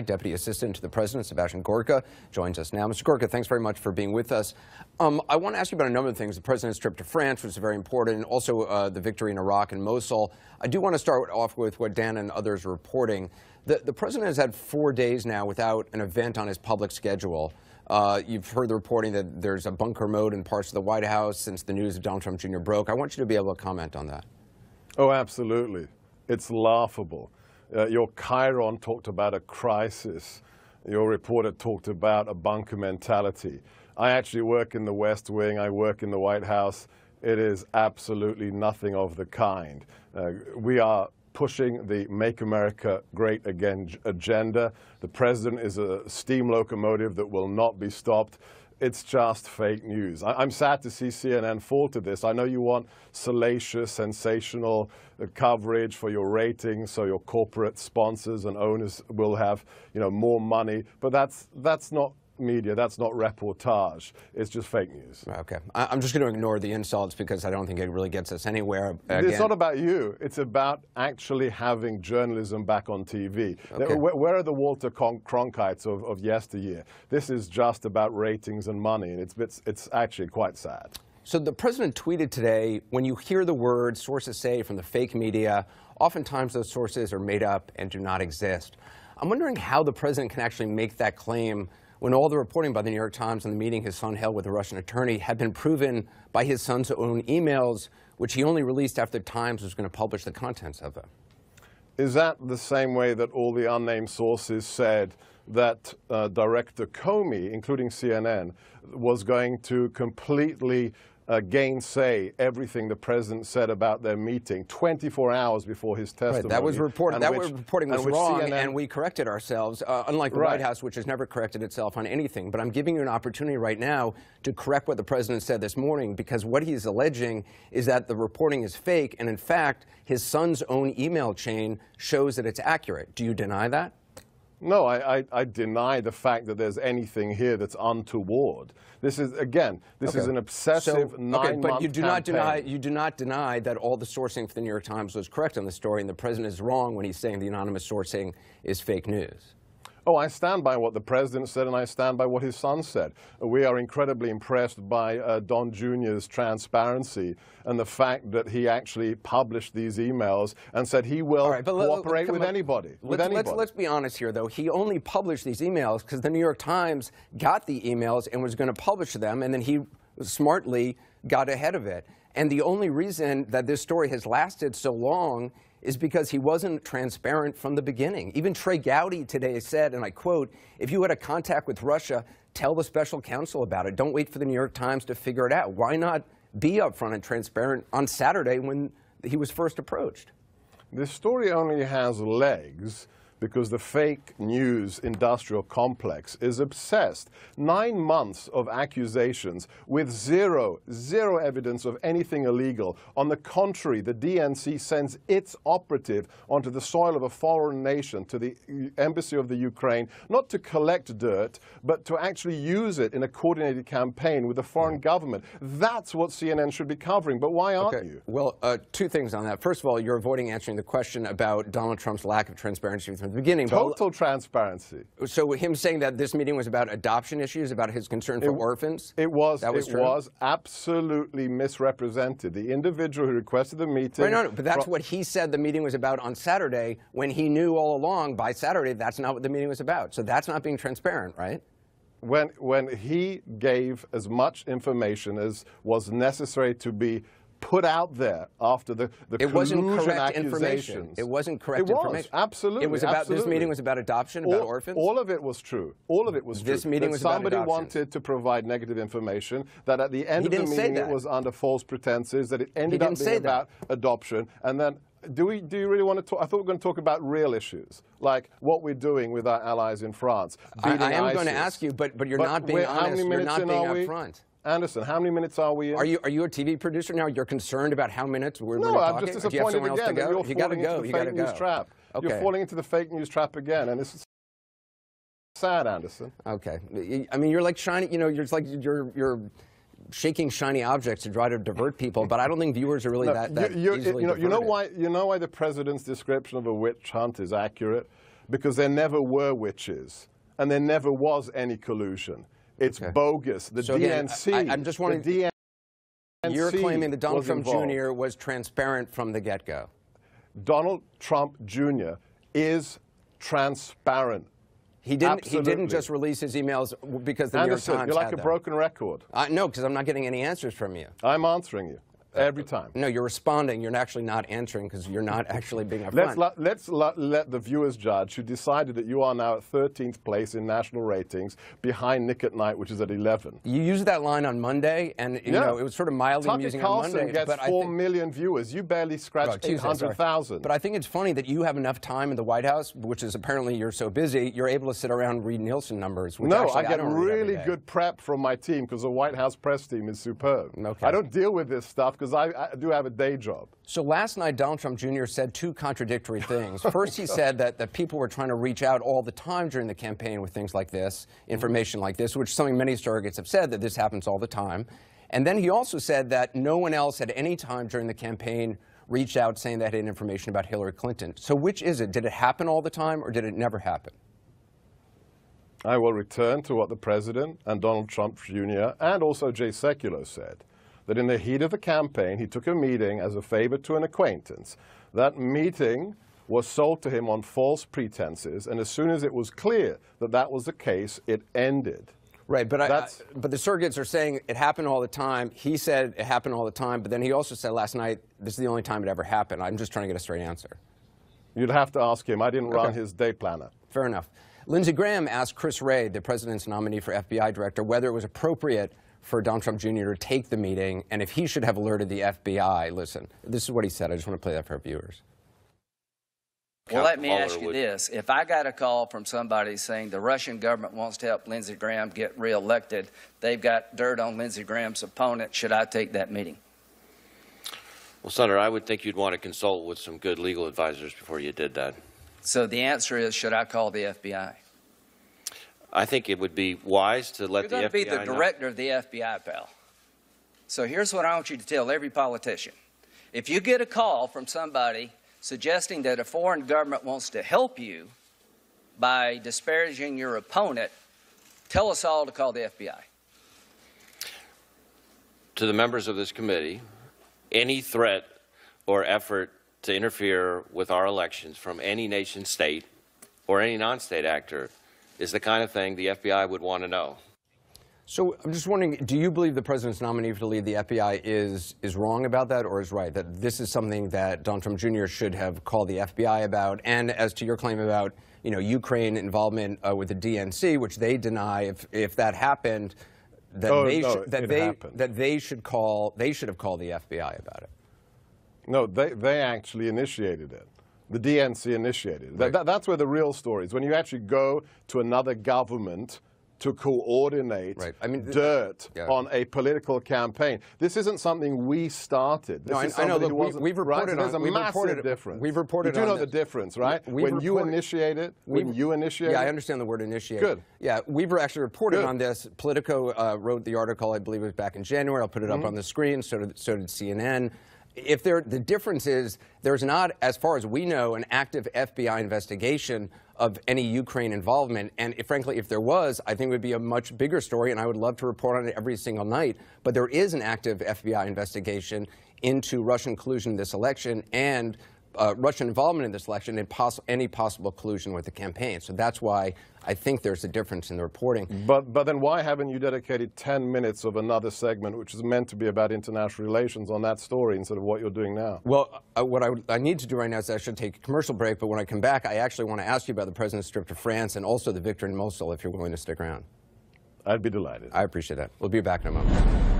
Deputy Assistant to the President, Sebastian Gorka, joins us now. Mr. Gorka, thanks very much for being with us. I want to ask you about a number of things. The President's trip to France, which is very important, and also the victory in Iraq and Mosul. I do want to start off with what Dan and others are reporting. The President has had 4 days now without an event on his public schedule. You've heard the reporting that there's a bunker mode in parts of the White House since the news of Donald Trump Jr. broke. I want you to be able to comment on that. Oh, absolutely. It's laughable. Your Chiron talked about a crisis. Your reporter talked about a bunker mentality. I actually work in the West Wing. I work in the White House. It is absolutely nothing of the kind. We are pushing the Make America Great Again agenda. The President is a steam locomotive that will not be stopped. It's just fake news. I'm sad to see CNN fall to this. I know you want salacious, sensational coverage for your ratings, so your corporate sponsors and owners will have, more money. But that's not media. That's not reportage. It's just fake news. Okay. I'm just going to ignore the insults because I don't think it really gets us anywhere. Again. It's not about you. It's about actually having journalism back on TV. Okay. Where are the Walter Cronkites of yesteryear? This is just about ratings and money, and it's actually quite sad. So the President tweeted today, when you hear the words sources say from the fake media, oftentimes those sources are made up and do not exist. I'm wondering how the President can actually make that claim when all the reporting by the New York Times and the meeting his son held with a Russian attorney had been proven by his son's own emails, which he only released after the Times was going to publish the contents of them. Is that the same way that all the unnamed sources said that Director Comey, including CNN, was going to completely gainsay everything the President said about their meeting 24 hours before his testimony? Right, that was reported. That reporting was wrong, and we corrected ourselves, unlike the White House, which has never corrected itself on anything. But I'm giving you an opportunity right now to correct what the President said this morning, because what he's alleging is that the reporting is fake, and in fact, his son's own email chain shows that it's accurate. Do you deny that? No, I deny the fact that there's anything here that's untoward. This is, again, this is an obsessive 9-month but you do not campaign. you do not deny that all the sourcing for the New York Times was correct on the story, and the President is wrong when he's saying the anonymous sourcing is fake news. Oh, I stand by what the President said, and I stand by what his son said. We are incredibly impressed by Don Jr.'s transparency and the fact that he actually published these emails and said he will cooperate with anybody. Let's be honest here, though. He only published these emails because the New York Times got the emails and was going to publish them, and then he smartly got ahead of it. And the only reason that this story has lasted so long is because he wasn't transparent from the beginning. Even Trey Gowdy today said, and I quote, "If you had a contact with Russia, tell the special counsel about it. Don't wait for the New York Times to figure it out." Why not be upfront and transparent on Saturday when he was first approached? This story only has legs because the fake news industrial complex is obsessed. 9 months of accusations with zero evidence of anything illegal. On the contrary, the DNC sends its operative onto the soil of a foreign nation, to the embassy of the Ukraine, not to collect dirt, but to actually use it in a coordinated campaign with the foreign government. That's what CNN should be covering, but why aren't you? Well, 2 things on that. First of all, you're avoiding answering the question about Donald Trump's lack of transparency from the beginning. Total transparency. So him saying that this meeting was about adoption issues, about his concern for orphans? It was absolutely misrepresented. The individual who requested the meeting... No, but that's what he said the meeting was about on Saturday, when he knew all along by Saturday that's not what the meeting was about. So that's not being transparent, right? When he gave as much information as was necessary to be put out there after the collusion accusations. It wasn't correct information. Absolutely. It was about, this meeting was about adoption, about orphans? All of it was true. All of it was true. This meeting was about adoption. Somebody wanted to provide negative information, that at the end of the meeting it was under false pretenses, that it ended up being about adoption, and then do you really want to talk? I thought we were going to talk about real issues, like what we're doing with our allies in France. I am going to ask you, but you're not being honest. You're not being upfront. Anderson, how many minutes are we in? Are you a TV producer now? You're concerned about how minutes we're talking? No, I'm just disappointed again that you're falling into the fake news trap. Okay. You're falling into the fake news trap again, and it's sad, Anderson. Okay. I mean, you're like shiny, you're shaking shiny objects to try to divert people, but I don't think viewers are really that easily diverted. You know why the President's description of a witch hunt is accurate? because there never were witches, and there never was any collusion. It's bogus. The DNC, I'm just wondering, the DNC you're claiming that Donald Trump involved. Jr. was transparent from the get-go. Donald Trump Jr. is transparent. He didn't just release his emails because the New York Times you're like had a them. broken record. No, because I'm not getting any answers from you. I'm answering you every time. No, you're responding. You're actually not answering because you're not actually being upfront. Let's let the viewers judge, who decided that you are now at 13th place in national ratings, behind Nick at Night, which is at 11. You used that line on Monday, and you know, it was sort of mildly amusing on Monday. Tucker Carlson gets 4 million viewers. You barely scratched 800,000. But I think it's funny that you have enough time in the White House, which is apparently you're so busy, you're able to sit around and read Nielsen numbers. Which no, actually, I get really good prep from my team because the White House press team is superb. Okay. I don't deal with this stuff because I do have a day job. So last night, Donald Trump Jr. said two contradictory things. First, he said that people were trying to reach out all the time during the campaign with things like this, information like this, which is something many surrogates have said, that this happens all the time. And then he also said that no one else at any time during the campaign reached out saying they had information about Hillary Clinton. So which is it? Did it happen all the time, or did it never happen? I will return to what the President and Donald Trump Jr. and also Jay Sekulow said, that in the heat of the campaign, he took a meeting as a favor to an acquaintance. That meeting was sold to him on false pretenses, and as soon as it was clear that that was the case, it ended. Right, but but the surrogates are saying it happened all the time. He said it happened all the time, but then he also said last night, this is the only time it ever happened. I'm just trying to get a straight answer. You'd have to ask him. I didn't run his day planner. Fair enough. Lindsey Graham asked Chris Wray, the president's nominee for FBI director, whether it was appropriate for Donald Trump Jr. to take the meeting, and if he should have alerted the FBI. Listen, this is what he said. I just want to play that for our viewers. Well, let me ask you this. If I got a call from somebody saying the Russian government wants to help Lindsey Graham get reelected, they've got dirt on Lindsey Graham's opponent, should I take that meeting? Well, Senator, I would think you'd want to consult with some good legal advisors before you did that. So the answer is, should I call the FBI? I think it would be wise to let the FBI know. You're going to be the director of the FBI, pal. So here's what I want you to tell every politician. If you get a call from somebody suggesting that a foreign government wants to help you by disparaging your opponent, tell us all to call the FBI. To the members of this committee, any threat or effort to interfere with our elections from any nation state or any non-state actor is the kind of thing the FBI would want to know. So I'm just wondering, do you believe the president's nominee to lead the FBI is wrong about that, or is right, that this is something that Donald Trump Jr. should have called the FBI about? And as to your claim about, you know, Ukraine involvement with the DNC, which they deny, if that happened, that they should have called the FBI about it. No, they actually initiated it. The DNC initiated it. Right. That's where the real story is. When you actually go to another government to coordinate dirt on a political campaign. This isn't something we started. This is I know. Look, we've reported there's a massive difference. We've reported. You do know the difference, right? When you initiate it. Yeah, I understand the word initiate. Good. Yeah, we've actually reported on this. Politico wrote the article. I believe it was back in January. I'll put it up on the screen. So did CNN. The difference is there's not, as far as we know, an active FBI investigation of any Ukraine involvement. And frankly, if there was, I think it would be a much bigger story, and I would love to report on it every single night. But there is an active FBI investigation into Russian collusion in this election and Russian involvement in this election and any possible collusion with the campaign. So that's why I think there's a difference in the reporting. But then why haven't you dedicated 10 minutes of another segment, which is meant to be about international relations, on that story instead of what you're doing now? Well, what I need to do right now is I should take a commercial break, but when I come back, I actually want to ask you about the president's trip to France and also the victory in Mosul, if you're willing to stick around. I'd be delighted. I appreciate that. We'll be back in a moment.